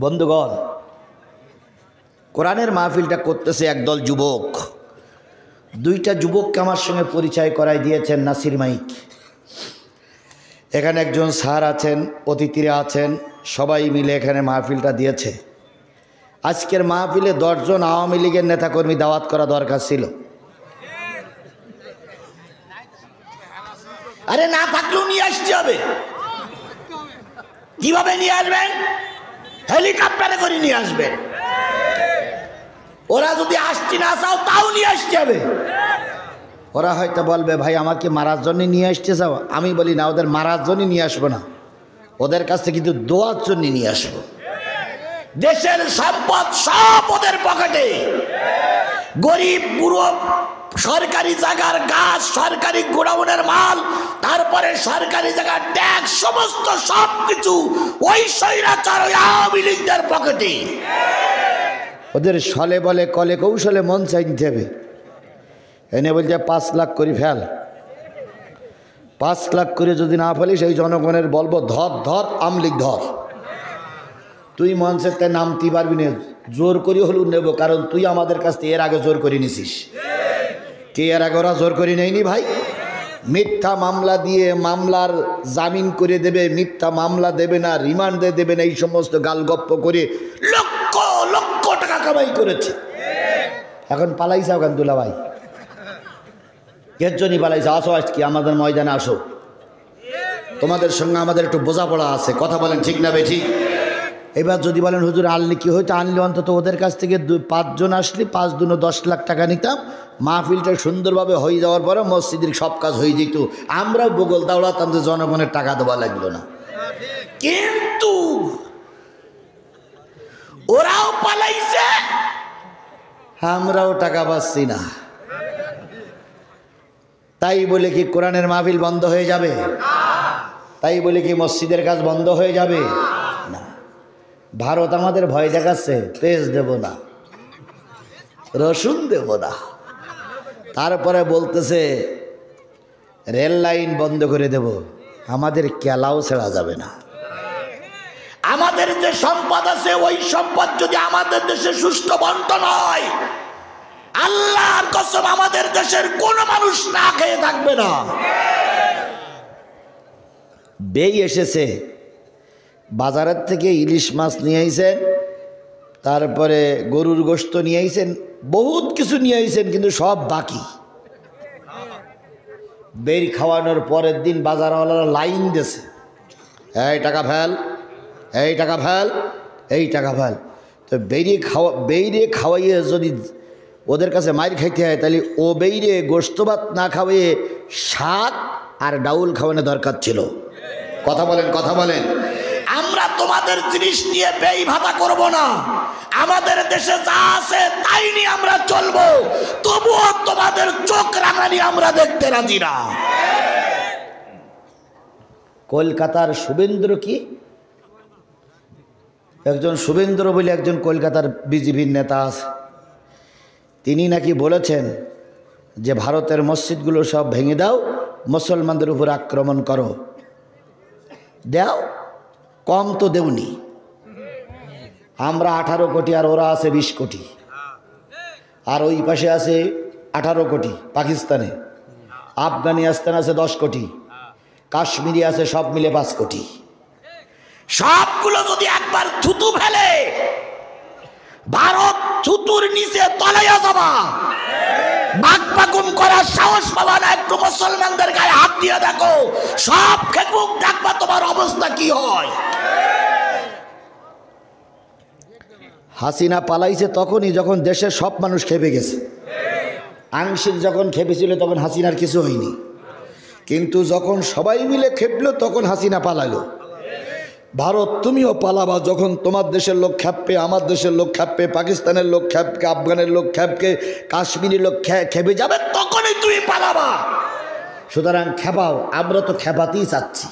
বন্ধুগণ, কোরআনের মাহফিলটা করতেছে একদল যুবক। দুইটা যুবককে আমার সঙ্গে পরিচয় করাই দিয়েছেন নাসির মাইক। এখানে একজন স্যার আছেন, অতিথিরা আছেন, সবাই মিলে এখানে মাহফিলটা দিয়েছে। আজকের মাহফিলে 10 জন আওয়ামী লীগের নেতাকর্মী দাওয়াত করা দরকার ছিল। আরে না থাকলেও নিয়ে আসতে হবে। কিভাবে নিয়ে আসবেন? হেলিকপ্টারে করে নিয়ে আসবেন। ওরা যদি আসতে না চাও তাও নিয়ে আসতে হবে। ওরা হয়তো বলবে, ভাই আমার কি মারার জন্য নিয়ে আসতে চাও? আমি বলি না, ওদের মারার জন্য নিয়ে আসবো না, ওদের কাছ থেকে কিন্তু দোয়ার জন্য নিয়ে আসবো। দেশের সম্পদ সব ওদের পকেটে। গরিব পুরো সরকারি জায়গার গাছ, সরকারি গোডাউনের মাল, তারপরে সরকারি জায়গার ট্যাক্স, সমস্ত সব কিছু ওই স্বৈরাচার ওই আওয়ামী লীগদের পকেটে। ওদের ছলে বলে কলে কৌশলে মন চাইতে হবে। এনে বলছে 5 লাখ করে ফেল। 5 লাখ করে যদি না ফেলিস এই জনগণের বলবো ধর ধর আমলিগ ধর। তুই মঞ্চের তাই নামতে পারবি না, জোর করি হলেও নেব, কারণ তুই আমাদের কাছ থেকে এর আগে জোর করে নিছিস। কে এর আগে ওরা জোর করে নেয়নি ভাই? মিথ্যা মামলা দিয়ে মামলার জামিন করে দেবে, মিথ্যা মামলা দেবে না, রিমান্ডে দেবে না, এই সমস্ত গালগপ্প করে লক্ষ লক্ষ টাকা কামাই করেছে। এখন পালাইছে ওখান দুলা ভাই, এর জন্যই পালাইছে। আসো আজকে আমাদের ময়দানে আসো, তোমাদের সঙ্গে আমাদের একটু বোঝাপড়া আছে। কথা বলেন ঠিক না বেঠিক? এবার যদি বলেন হুজুর আনলে কি হয়তো, আনলে অন্তত ওদের কাছ থেকে 5 জন আসলে 5 দুনো 10 লাখ টাকা নিতাম, মাহফিলটা সুন্দরভাবে হয়ে যাওয়ার পরে মসজিদের সব কাজ হয়ে যেত, আমরাও বগল দাওড়াতাম যে জনগণের টাকা দেওয়া লাগলো না। কিন্তু ওরাও পালাইছে, আমরাও টাকা পাচ্ছি না। তাই বলে কি কোরআনের মাহফিল বন্ধ হয়ে যাবে? তাই বলে কি মসজিদের কাজ বন্ধ হয়ে যাবে? না। ভারত আমাদের ভয় দেখাচ্ছে, পেঁয়াজ দেব না, রসুন দেব না, তারপরে বলতেছে রেল লাইন বন্ধ করে দেব। আমাদের কেলাও ছেড়া যাবে না। আমাদের যে সম্পদ আছে ওই সম্পদ যদি আমাদের দেশে সুষ্ঠু বন্টন হয়, আল্লাহর কসম আমাদের দেশের কোন মানুষ না খেয়ে থাকবে না। বেই এসেছে, বাজারের থেকে ইলিশ মাছ নিয়ে আইছেন, তারপরে গরুর গোশত নিয়ে আইছেন, বহুত কিছু নিয়ে আইছেন, কিন্তু সব বাকি। বের খাওয়ানোর পরের দিন বাজারওয়ালারা লাইন দিয়েছে, এই টাকা ফেল, এই টাকা ফেল, এই টাকা ফেল। তো বেইরে খাওয়াইয়ে যদি ওদের কাছে মাইর খাইতে হয়, তাহলে ও বেইরে গোশত ভাত না খাওয়াইয়ে শাক আর ডাউল খাওয়ানো দরকার ছিল। কথা বলেন, কথা বলেন। আমরা তোমাদের জিনিস নিয়ে ব্যয় ভাতা করব না, আমাদের দেশে যা আছে তাই নিয়ে আমরা চলবো, তবুও তোমাদের চোখ রাঙানি আমরা দেখতে রাজি না। কলকাতার শুভেন্দ্র, কি একজন শুভেন্দ্র বলে একজন কলকাতার বিজেপির নেতা আছে, তিনি নাকি বলেছেন যে ভারতের মসজিদগুলো সব ভেঙে দাও, মুসলমানদের উপর আক্রমণ করো। দাও, কম তো দেউনি। আমরা 18 কোটি আর ওরা আছে 20 কোটি, আর ওই পাশে আছে 18 কোটি পাকিস্তানে, আফগানিস্তান আছে 10 কোটি, কাশ্মীরি আছে সব মিলে 5 কোটি। সবগুলো যদি একবার থুতু ফেলে, ভারত থুতুর নিচে তলাইয়া যাবা। বাকবাকুম করার সাহস পাবা না, একটু মুসলমানদের গায়ে হাত দিয়ে দেখো, সব খেকুক, দেখবা তোমার অবস্থা কি হয়। হাসিনা পালাইছে তখনই যখন দেশের সব মানুষ খেপে গেছে। আংশিক যখন খেপেছিল তখন হাসিনার কিছু হয়নি, কিন্তু যখন সবাই মিলে খেপলো তখন হাসিনা পালালো। ভারত তুমিও পালাবা, যখন তোমার দেশের লোক খেপবে, আমার দেশের লোক খেপবে, পাকিস্তানের লোক খেপকে, আফগানের লোক খেপকে, কাশ্মীরি লোক খেপে যাবে, তখনই তুমি পালাবা। সুতরাং খেপাও, আমরা তো খেপাতেই চাচ্ছি।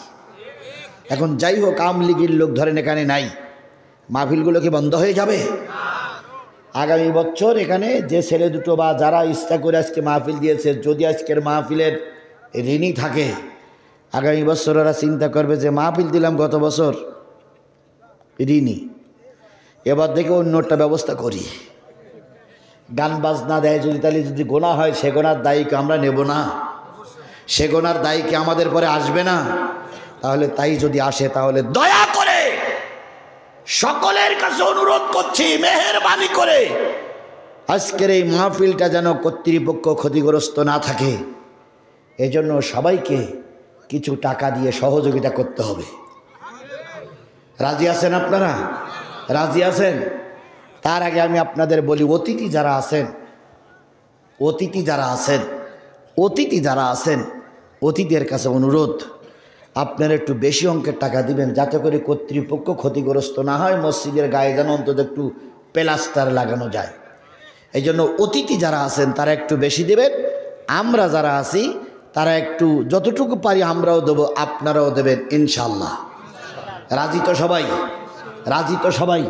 এখন যাই হোক, আওয়ামী লীগের লোক ধরেন এখানে নাই, মাহফিলগুলো কি বন্ধ হয়ে যাবে? আগামী বছর এখানে যে ছেলে দুটো বা যারা ইচ্ছা করে আজকে মাহফিল দিয়েছে, যদি আজকের মাহফিলের ঋণী থাকে, আগামী বছর ওরা চিন্তা করবে যে মাহফিল দিলাম গত বছর ঋণী, এবার দেখে অন্যটা ব্যবস্থা করি। গান বাজনা দেয় যদি, তাহলে যদি গোনা হয় সে গোনার দায়ীকে আমরা নেব না, সে গোনার দায়ীকে আমাদের পরে আসবে না। তাহলে তাই যদি আসে তাহলে দয়া করে সকলের কাছে অনুরোধ করছি, মেহেরবানি করে আজকের এই মাহফিলটা যেন কর্তৃপক্ষ ক্ষতিগ্রস্ত না থাকে, এজন্য সবাইকে কিছু টাকা দিয়ে সহযোগিতা করতে হবে। রাজি আছেন আপনারা? রাজি আছেন? তার আগে আমি আপনাদের বলি, অতিথি যারা আছেন অতিথিদের কাছে অনুরোধ, আপনারা একটু বেশি অঙ্কের টাকা দিবেন, যাতে করে কর্তৃপক্ষ ক্ষতিগ্রস্ত না হয়, মসজিদের গায়ে যেন অন্তত একটু প্লাস্টার লাগানো যায়। এই জন্য অতিথি যারা আছেন তারা একটু বেশি দেবেন, আমরা যারা আছি তারা একটু যতটুকু পারি আমরাও দেবো, আপনারাও দেবেন ইনশাল্লাহ। রাজি তো সবাই? রাজি তো সবাই?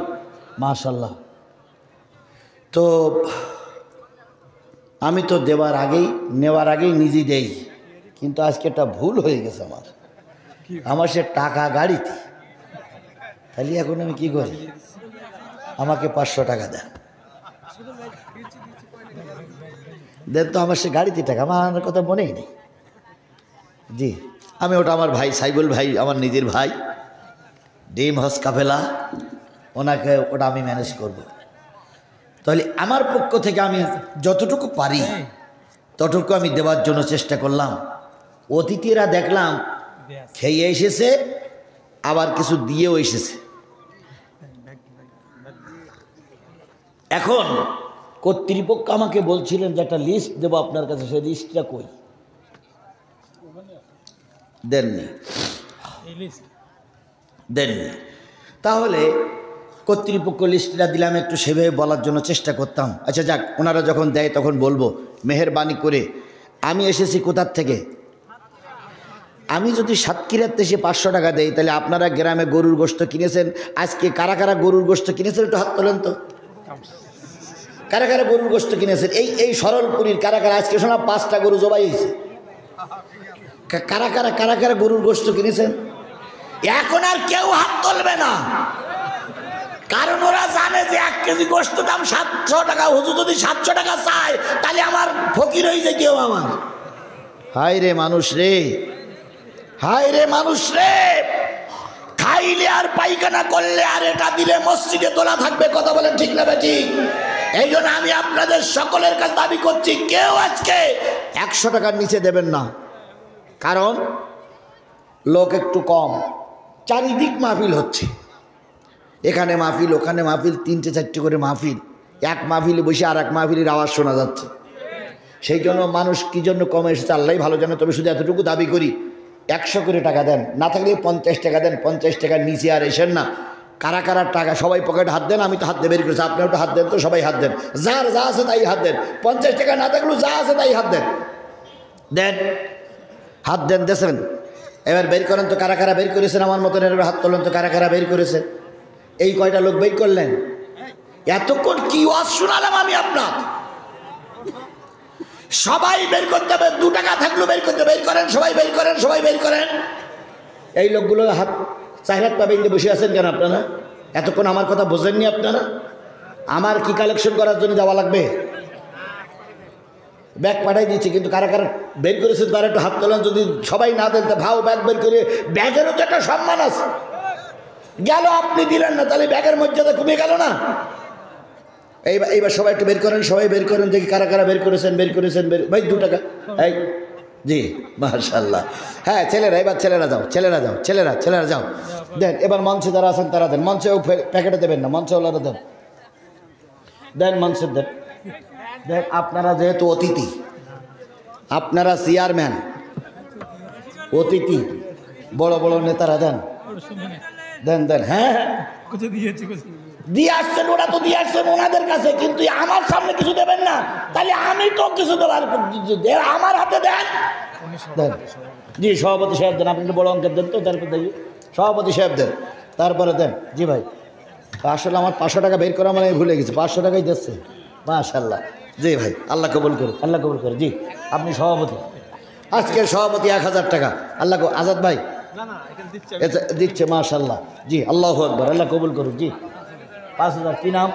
মাশাল্লাহ। তো আমি তো নেওয়ার আগেই নিজেই দেই, কিন্তু আজকে একটা ভুল হয়ে গেছে আমার সে টাকা গাড়িতে। তাহলে এখন আমি কি করি? আমাকে 500 টাকা দেন তো, আমার সে গাড়িতে টাকা, আমার কথা মনেই নেই। জি, আমি ওটা আমার ভাই সাইবুল ভাই, আমার নিজের ভাই, ডিম হজ কাফেলা, ওনাকে ওটা আমি ম্যানেজ করব। তাহলে আমার পক্ষ থেকে আমি যতটুকু পারি ততটুকু আমি দেওয়ার জন্য চেষ্টা করলাম। অতিথিরা দেখলাম খেয়ে এসেছে, আবার কিছু দিয়েও এসেছে। এখন কর্তৃপক্ষ আমাকে বলছিলেন যে একটা লিস্ট দেবো আপনার কাছে, সেই লিস্টটা কই? দেননি। তাহলে কর্তৃপক্ষ লিস্টটা দিলাম, একটু সেভাবে বলার জন্য চেষ্টা করতাম। আচ্ছা যাক, ওনারা যখন দেয় তখন বলবো। মেহেরবানি করে, আমি এসেছি কোথার থেকে? আমি যদি সাতক্ষীরাতে এসে 500 টাকা দেই, তাহলে আপনারা গ্রামে গরুর গোশত কিনেছেন, আজকে কারা কারা গরুর গোশত কিনেছেন একটু হাত তোলেন তো। কারা কারা গরুর গোশত কিনেছেন? এই সরলপুরীর কারা কারা আজকে শোনা 5টা গরু জবাই হয়েছে? কারা কারা গরুর গোশত কিনেছেন? এখন আর কেউ হাত তুলবে না, কারণ ওরা জানে যে 1 কেজি গোশত দাম 700 টাকা। হুজুর যদি 700 টাকা চায় তাহলে আমার ফকির হয়ে যায় কেউ আমার। হায় রে মানুষ রে, হায় রে মানুষ রে, খাইলে আর পায়খানা করলে আর এটা দিলে মসজিদে তোলা থাকবে। কথা বলেন ঠিক না বেটি? এই জন্য আমি আপনাদের সকলের কাছে দাবি করছি, কেউ আজকে 100 টাকার নিচে দেবেন না, কারণ লোক একটু কম, চারিদিক মাহফিল হচ্ছে, এখানে মাহফিল ওখানে মাহফিল, 3টে 4টে করে মাহফিল, এক মাহফিলে বসে আর এক মাহফিলের আওয়াজ শোনা যাচ্ছে। সেই জন্য মানুষ কি জন্য কমে এসেছে আল্লাহ ভালো জানে। তবে শুধু এতটুকু দাবি করি, 100 করে টাকা দেন, না থাকলে 50 টাকা দেন, 50 টাকার নিচে আর এসেন না। কারা কারা টাকা, সবাই পকেটে হাত দেন, আমি তো হাত দিয়ে বের করেছি, আপনি ওটা হাত দেন তো, সবাই হাত দেন, যার যা আছে তাই হাত দেন। 50 টাকা না থাকলেও যা আছে তাই হাত দেন, হাত দেন, দেন। এবার বের করেন তো কারা কারা বের করেছেন, আমার মতন এবার হাত তোলেন তো কারা কারা বের করেছেন। এই কয়টা লোক বের করলেন, এতক্ষণ কি ওয়াজ শোনালাম আমি আপনার। সবাই বের করতে হবে, 2 টাকা থাকলেও বের করতে, বের করেন, সবাই বের করেন, সবাই বের করেন। এই লোকগুলো হাত 4 হাত পাবে বসে আছেন কেন আপনারা? এতক্ষণ আমার কথা বোঝেননি আপনারা? আমার কি কালেকশন করার জন্য যাওয়া লাগবে? ব্যাগ পাঠাই দিচ্ছি, কিন্তু কারা কারা বের করেছেন তারা একটু হাত তোলেন। যদি সবাই না দেন তা ভাও ব্যাগ বের করে, ব্যাগেরও তো একটা সম্মান আছে। গেল আপনি দিলেন না, তাহলে ব্যাগের মর্যাদা কমে গেল না? এইবার সবাই একটু বের করেন, সবাই বের করেন, দেখি কারা কারা বের করেছেন, ভাই 2 টাকা। এই জি মাশাআল্লাহ। হ্যাঁ ছেলেরা, এবার ছেলেরা যাও, ছেলেরা যাও, দেন। এবার মঞ্চে যারা আছেন তারা দেন, মঞ্চে প্যাকেটে দেবেন না, মঞ্চওয়ালারা দেন, মঞ্চে দেন। আপনারা যেহেতু অতিথি, আপনারা চেয়ারম্যান, অতিথি, বড় বড় নেতারা দেন। হ্যাঁ দিয়ে আসছেন, ওরা তো দিয়ে আসছেন ওনাদের কাছে, কিন্তু আমার সামনে কিছু দেবেন না, তাহলে আমি তো কিছু দেওয়ার, আমার হাতে দেন। জি সভাপতি সাহেব দেন, আপনি বড় অঙ্কের দেন তো, তারপর দেখি সভাপতি সাহেব দেন, তারপরে দেন। জি ভাই, আসলে আমার 500 টাকা বের করা মানে ভুলে গেছি, 500 টাকাই দিচ্ছে। মাশাআল্লাহ। জি ভাই, আল্লাহ কবুল করে, আল্লাহ কবুল করে। জি আপনি সভাপতি, আজকের সভাপতি 1000 টাকা। আল্লাহ আজাদ ভাই দিচ্ছে, মাশাআল্লাহ। জি আল্লাহু আকবার, আল্লাহ কবুল করুন। জি 5,000 কি নাম?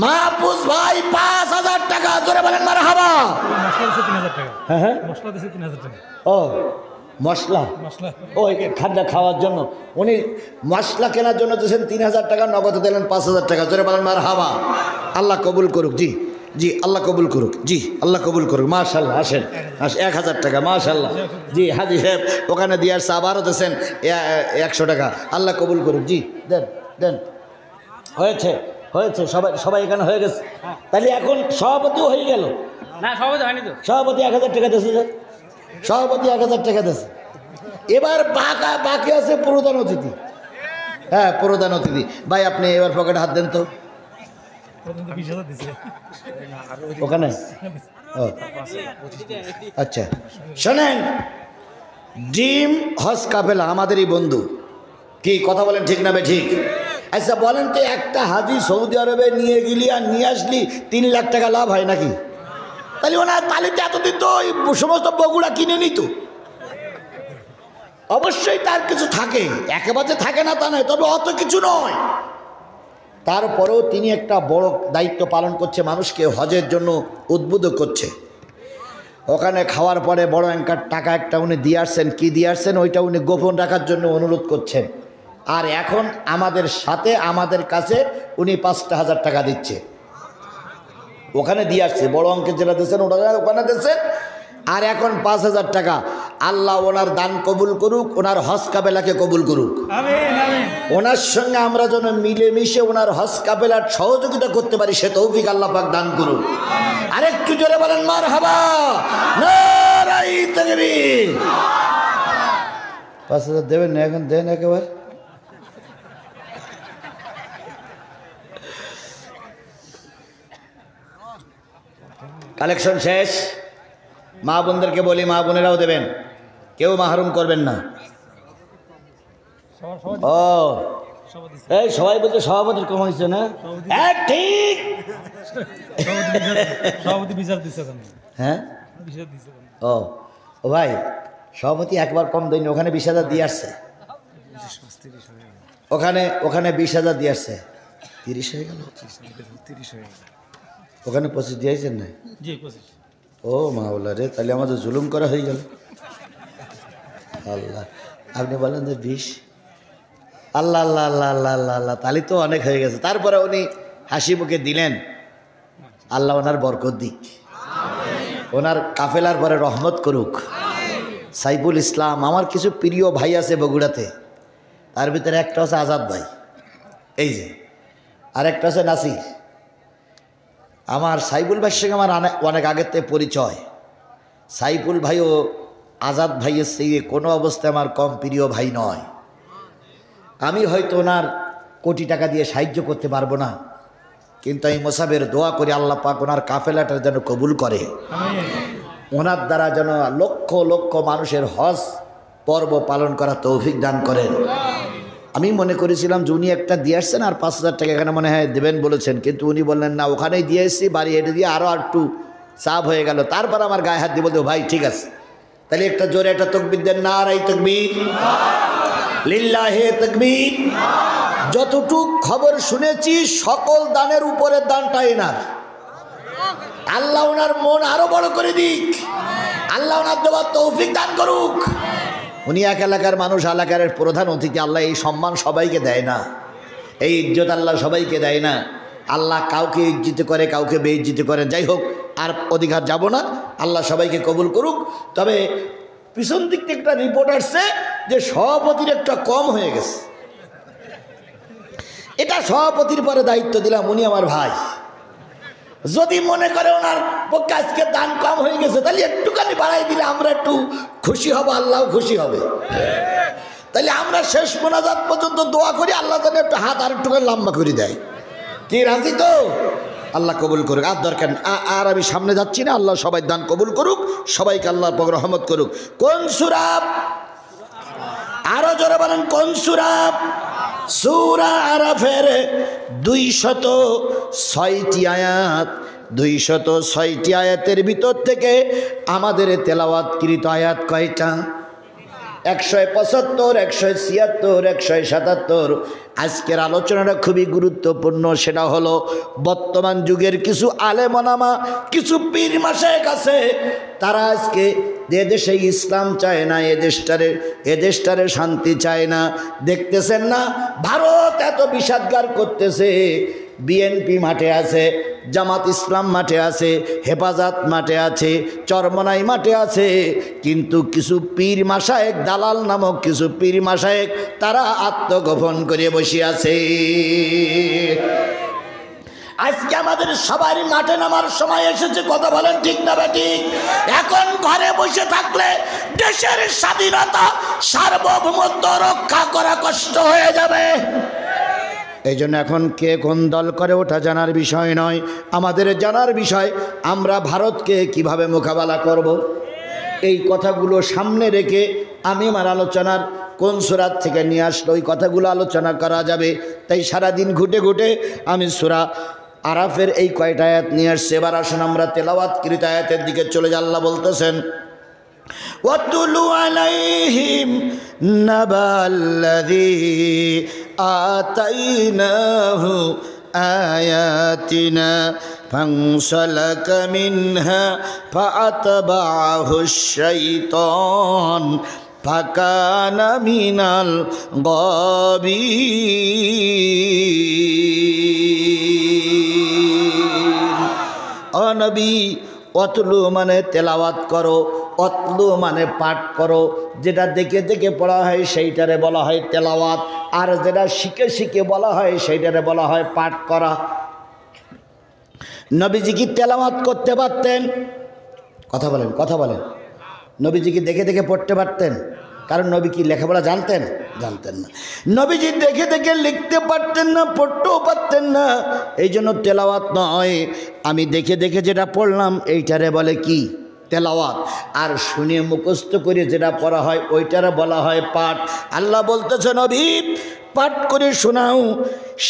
মাহফুজ ভাই 5,000 টাকা। জোরে বলেন মারহাবা। হ্যাঁ হ্যাঁ মশলা দিয়েছে 3,000 টাকা। ও মশলা ওই খাদ্য খাওয়ার জন্য উনি মশলা কেনার জন্য দিয়েছেন 3,000 টাকা, নগদ দিলেন 5,000 টাকা। জোরে বলেন মারহাবা। আল্লাহ কবুল করুক। জি জি আল্লাহ কবুল করুক। জি আল্লাহ কবুল করুক। মাশাল্লাহ। আসেন 1,000 টাকা। মাশাল্লাহ। জি হাজি সাহেব ওখানে দিয়ে আসছে, আবারও দিয়েছেন 100 টাকা। আল্লাহ কবুল করুক। জি দেন দেন। হয়েছে হয়েছে, সবাই এখানে হয়ে গেছে। তাহলে এখন সভাপতিও হয়ে গেল না, সভাপতি হয়নি তো। সভাপতি 1,000 টাকা দিয়েছে। সভাপতি 1,000 টাকা দিয়েছে। এবার বাকি আছে প্রধান অতিথি। হ্যাঁ প্রধান অতিথি ভাই, আপনি এবার পকেটে হাত দেন তো। ওখানে ও আচ্ছা শোনেন, ড্রিম হজ কাফেলা আমাদেরই বন্ধু। কি কথা বলেন, ঠিক না বে ঠিক? আচ্ছা বলেন তো, একটা হাজি সৌদি আরবে নিয়ে গেলি আর নিয়ে আসলি 3 লাখ টাকা লাভ হয় নাকি? তাহলে ওনার তালিতে এতদিন তো ওই সমস্ত বগুড়া কিনে নিত। অবশ্যই তার কিছু থাকে, একেবারে থাকে না তা নয়, তবে অত কিছু নয়। তারপরেও তিনি একটা বড় দায়িত্ব পালন করছে, মানুষকে হজের জন্য উদ্বুদ্ধ করছে। ওখানে খাওয়ার পরে বড় অ্যাঙ্কার টাকা একটা উনি দিয়ে আসছেন। কী দিয়ে আসছেন ওইটা উনি গোপন রাখার জন্য অনুরোধ করছেন। আর এখন আমাদের সাথে আমাদের কাছে উনি 5,000 টাকা দিচ্ছে। ওখানে দিয়ে আসছে, বড় অঙ্কের যেটা দিয়েছেন ওখানে দিয়েছেন। আর এখন 5,000 টাকা। আল্লাহ ওনার দান কবুল করুক, ওনার হজ কাফেলাকে কবুল করুক। ওনার সঙ্গে আমরা যেন মিলেমিশে ওনার হজ কাফেলার সহযোগিতা করতে পারি, সে তৌফিক আল্লাহ পাক দান করুক। আরেকটু জোরে বলেন মারহাবা। নারায়ে তাকবীর। 5,000 দেবেন না? এখন দেন একেবারে। কালেকশন শেষ। মা বোনদেরকে বলি, মা বোনেরাও দেবেন, কেউ মাহরুম করবেন না। ও এই সবাই বলতে সভাপতির কম হয়েছে না? ঠিক। হ্যাঁ ও ও ভাই, সভাপতি একবার কম দেয়নি, ওখানে 20,000 দিয়ে আসছে। ওখানে 20,000 দিয়ে আসছে। 30 হয়ে গেল। ওখানে 25 দিয়েছেন না? ও মাওলা রে, তাহলে আমাদের জুলুম করা হয়ে গেল। আল্লাহ, আপনি বলেন যে 20। আল্লাহ আল্লাহ আল্লাহ আল্লাহ আল্লাহ আল্লাহ, তাহলে তো অনেক হয়ে গেছে। তারপরে উনি হাসি মুখে দিলেন। আল্লাহ ওনার বরকত দিক, ওনার কাফেলার পরে রহমত করুক। সাইফুল ইসলাম, আমার কিছু প্রিয় ভাই আছে বগুড়াতে, তার ভিতরে একটা হচ্ছে আজাদ ভাই, এই যে, আর একটা হচ্ছে নাসির। আমার সাইফুল ভাইয়ের সঙ্গে আমার অনেক আগের থেকে পরিচয়। সাইফুল ভাইও আজাদ ভাইয়ের থেকে কোনো অবস্থায় আমার কম প্রিয় ভাই নয়। আমি হয়তো ওনার কোটি টাকা দিয়ে সাহায্য করতে পারবো না, কিন্তু আমি মোসাবের দোয়া করি আল্লাহ পাক ওনার কাফেলাটা যেন কবুল করে, ওনার দ্বারা যেন লক্ষ লক্ষ মানুষের হজ পর্ব পালন করা তৌফিক দান করেন। আমি মনে করেছিলাম যে উনি একটা দিয়ে আসছেন আর 5,000 টাকা এখানে মনে হয় দেবেন বলেছেন, কিন্তু উনি বললেন না, ওখানেই দিয়ে এসেছি, বাড়ি হেঁটে দিয়ে আরও একটু চাপ হয়ে গেল। তারপর আমার গায়ে হাত দিয়ে বলতে, ভাই ঠিক আছে, তাহলে একটা জোরে একটা তাকবীর দেন। নারায়ে তাকবীর, লিল্লাহে তাকবীর। যতটুক খবর শুনেছি সকল দানের উপরে দানটা এনার। আল্লাহ ওনার মন আরো বড় করে দিক, আল্লাহ ওনার দেওয়ার তৌফিক দান করুক। উনি এক এলাকার মানুষ, এলাকার প্রধান অতিথি। আল্লাহ এই সম্মান সবাইকে দেয় না, এই ইজ্জত আল্লাহ সবাইকে দেয় না। আল্লাহ কাউকে ইজ্জিত করে, কাউকে বেইজ্জিত করে। যাই হোক, আর অধিকার যাব না। আল্লাহ সবাইকে কবুল করুক। তবে পিছন দিক থেকে একটা রিপোর্ট আসছে যে সভাপতির একটা কম হয়ে গেছে। এটা সভাপতির পরে দায়িত্ব দিলাম, উনি আমার ভাই। যদি মনে করে ওনার পক্ষে আজকে দান কম হয়ে গেছে, তাহলে একটুখানি বাড়াই দিলে আমরা একটু খুশি হব, আল্লাহ খুশি হবে। তাহলে আমরা শেষ মোনাজাত পর্যন্ত দোয়া করি, আল্লাহ যেন একটু হাত আর একটুখানি লম্বা করে দেয়। কি রাজি তো? আল্লাহ কবুল করুক। আর দরকার আর আমি সামনে যাচ্ছি না। আল্লাহ সবাই দান কবুল করুক, সবাইকে আল্লাহ রহমত করুক। কোন সূরা? আরো জোরে বলেন, কোন সূরা? সূরা আরাফের 206টি আয়াত। 206টি আয়াতের ভিতর থেকে আমাদের তেলাওয়াতকৃত আয়াত কয়টা? 175, 176, 177, আজকের আলোচনাটা খুবই গুরুত্বপূর্ণ। সেটা হলো বর্তমান যুগের কিছু আলেম ওলামা, কিছু পীর মাশায়েখ আছে, তারা আজকে এদেশে ইসলাম চায় না, এদেশটারে শান্তি চায় না। দেখতেছেন না ভারত এত বিষাদগার করতেছে, বিএনপি মাঠে আছে, জামাত ইসলাম মাঠে আছে, হেফাজত মাঠে আছে, চরমনাই মাঠে আছে, কিন্তু কিছু পীর মাশায়েখ, দালাল নামক কিছু পীর মাশায়েখ তারা আত্মগোপন করে বসে আছে। আজকে আমাদের সবার মাঠে নামার সময় এসেছে, কথা বলেন ঠিক না ঠিক? এখন ঘরে বসে থাকলে দেশের স্বাধীনতা সার্বভৌমত্ব রক্ষা করা কষ্ট হয়ে যাবে। এই জন্য এখন কে কোন দল করে ওটা জানার বিষয় নয়, আমাদের জানার বিষয় আমরা ভারতকে কিভাবে মোকাবেলা করব। এই কথাগুলো সামনে রেখে আমি আমার আলোচনার কোন সূরা থেকে নিয়ে আসলো ওই কথাগুলো আলোচনা করা যাবে। তাই সারাদিন ঘুটে ঘুটে আমি সূরা আরাফের এই কয়টা আয়াত নিয়ে আসছি। এবার আসুন আমরা তেলাওয়াতকৃত আয়াতের দিকে চলে যাই। আল্লাহ বলতেছেন, ওয়াতুলু আলাইহিম নাবাল্লাযী আতাইনাহু আয়াতিনা ফানসালাকা মিনহা ফাআতবাআহুশ শাইতান ফাকানা মিনাল গাবিন। ও নবী, অতলু মানে তেলাওয়াত করো, অতলু মানে পাঠ করো। যেটা দেখে দেখে পড়া হয় সেইটারে বলা হয় তেলাওয়াত, আর যেটা শিখে শিখে বলা হয় সেইটারে বলা হয় পাঠ করা। নবীজি কি তেলাওয়াত করতে পারতেন? কথা বলেন, কথা বলেন। নবীজি কি দেখে দেখে পড়তে পারতেন? কারণ নবী কি লেখাপড়া জানতেন? জানতেন না। নবীজি দেখে দেখে লিখতে পারতেন না, পড়তেও পারতেন না। এই জন্য তেলাওয়াত নয়, আমি দেখে দেখে যেটা পড়লাম এইটারে বলে কি? তেলাওয়াত। আর শুনে মুখস্থ করে যেটা পড়া হয় ওইটারে বলা হয় পাঠ। আল্লাহ বলতেছে, নবী পাঠ করে শোনাও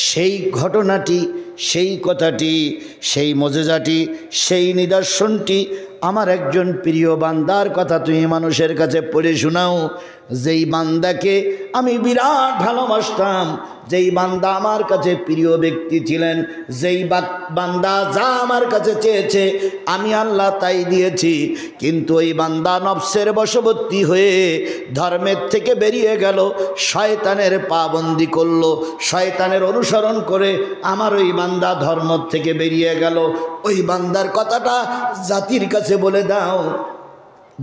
সেই ঘটনাটি, সেই কথাটি, সেই মজেজাটি, সেই নিদর্শনটি, আমার একজন প্রিয় বান্দার কথা তুমি মানুষের কাছে পড়ে শোনাও, যেই বান্দাকে আমি বিরাট ভালোবাসতাম, যেই বান্দা আমার কাছে প্রিয় ব্যক্তি ছিলেন, যেই বান্দা যা আমার কাছে চেয়েছে আমি আল্লাহ তাই দিয়েছি। কিন্তু ওই বান্দা নফসের বশবর্তী হয়ে ধর্মের থেকে বেরিয়ে গেল, শয়তানের পাবন্দি করলো, শয়তানের অনুসরণ করে আমার ওই বান্দা ধর্ম থেকে বেরিয়ে গেল। ওই বান্দার কথাটা জাতির কাছে বলে দাও।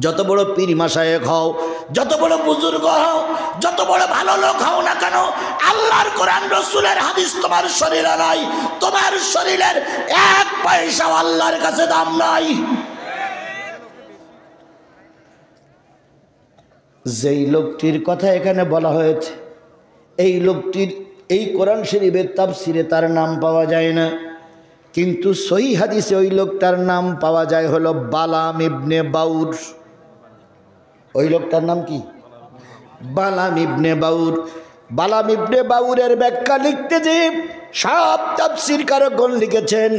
যত বড় পীর মাশায়েখ হও, যত বড় বুজুর্গ হও, যত বড় ভালো লোক হও না কেন, আল্লাহর কোরআন রাসূলের হাদিস তোমার শরীরে নাই, তোমার শরীরের এক পয়সাও আল্লাহর কাছে দাম নাই। যেই লোকটির কথা এখানে বলা হয়েছে, এই লোকটির এই কোরআন শরীফের তাফসিরে তার নাম পাওয়া যায় না, কিন্তু সহিহ হাদিসে ওই লোকটার নাম পাওয়া যায় হলো বালাম ইবনে বাউর। ওই লোকটার নাম কি? বালাম ইবনে বাউর। বালাম ইবনে বাউরের ব্যাখ্যা লিখতে যে সব তাফসীরকারগণ লিখেছেন,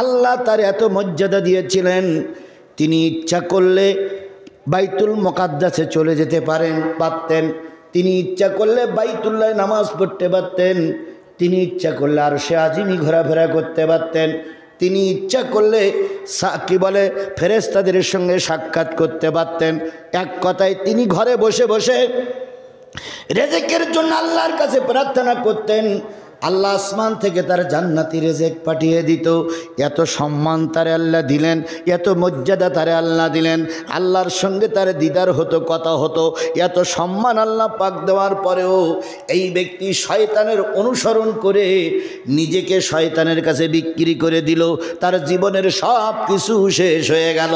আল্লাহ তার এত মর্যাদা দিয়েছিলেন, তিনি ইচ্ছা করলে বাইতুল মুকাদ্দাসে চলে যেতে পারতেন, তিনি ইচ্ছা করলে বাইতুল্লাহে নামাজ পড়তে পারতেন, তিনি ইচ্ছা করলে আরশে আজিমি ঘোরাফেরা করতে পারতেন, তিনি ইচ্ছা করলে কি বলে ফেরেশতাদের সঙ্গে সাক্ষাৎ করতে পারতেন। এক কথায় তিনি ঘরে বসে বসে রেজেকের জন্য আল্লাহর কাছে প্রার্থনা করতেন, আল্লাহ আসমান থেকে তার জান্নাতি রেজেক পাঠিয়ে দিত। এত সম্মান তারে আল্লাহ দিলেন, এত মর্যাদা তারে আল্লাহ দিলেন, আল্লাহর সঙ্গে তার দিদার হতো, কথা হতো। এত সম্মান আল্লাহ পাক দেওয়ার পরেও এই ব্যক্তি শয়তানের অনুসরণ করে নিজেকে শয়তানের কাছে বিক্রি করে দিল, তার জীবনের সব কিছু শেষ হয়ে গেল।